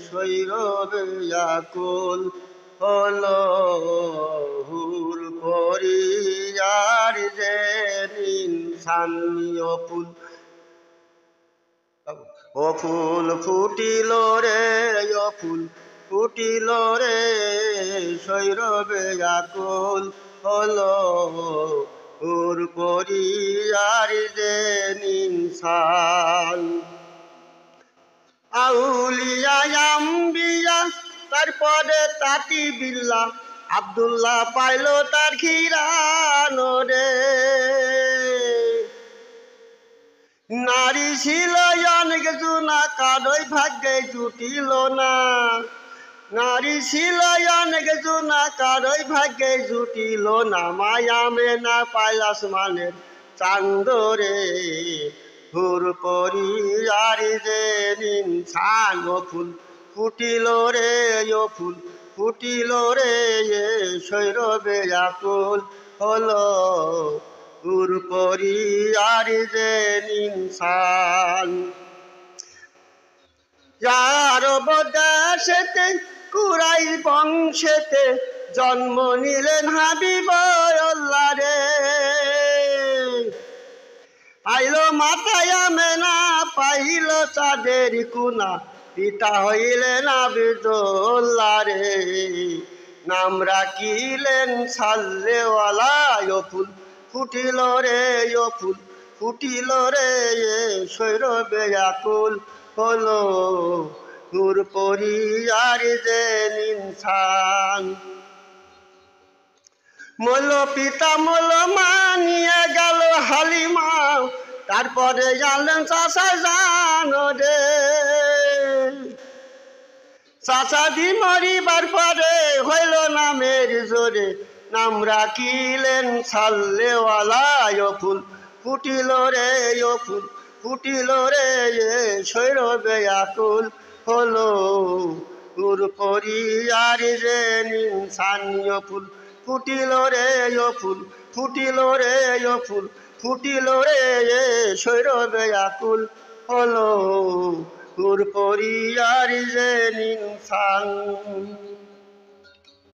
শৈরবে আকুল হলো হুর পরিয়ার যে ইনসানি ও ফুল ফুটিল রে ও ফুল ফুটিল রে শৈরবে আকুল হলো হুর পরিয়ার যে ইনসান আউলিয়া আম্বিয়া তারপরে তাতি বিল্লা আব্দুল্লাহ পাইল তার খিরানো রে নারী ছিল অনেক জুনা কারোই ভাগ্যে জুটিল না নারী ছিল অনেক জুনা কারোই ভাগ্যে জুটিল না মায়া মেনা পাইল আসমানের চান্দরে হুর পরিয়ার যে ইনসান ও ফুল ফুটিল রে ও ফুল ফুটিল রে শৈরবে আকুল হলো হুর পরিয়ার যে ইনসান আরব দেশেতে কুরাই বংশেতে জন্ম নিলেন হাবিব আল্লাহ রে আইলো মাথায় আমেনা পাইল চাঁদের কুনা পিতা হইলেন আব্দুল্লাহ রে নাম রাখিলেন সাল্লেওয়ালা ও ফুল ফুটিল রে ও ফুল ফুটিল রে শৈরবে আকুল হলো হুর পরিয়ার যে ইনসান মল পিতা মল মানিয়ে গেল হালিমা তারপরে জানলেন চাষা জানো রে চাষা দি মরিবার পরে হইল নামের জোরে নাম রাখিলেন সাল্লেওয়ালা ও ফুল ফুটিল রে ও ফুল ফুটিল রে শৈরবে আকুল হলো হুর পরিয়ার যে ইনসানি ও ফুল ফুটিল রে ও ফুল ফুটিল রে ও ফুল ফুটিল রে শৈরবে আকুল হলো হুর পরিয়ার যে ইনসান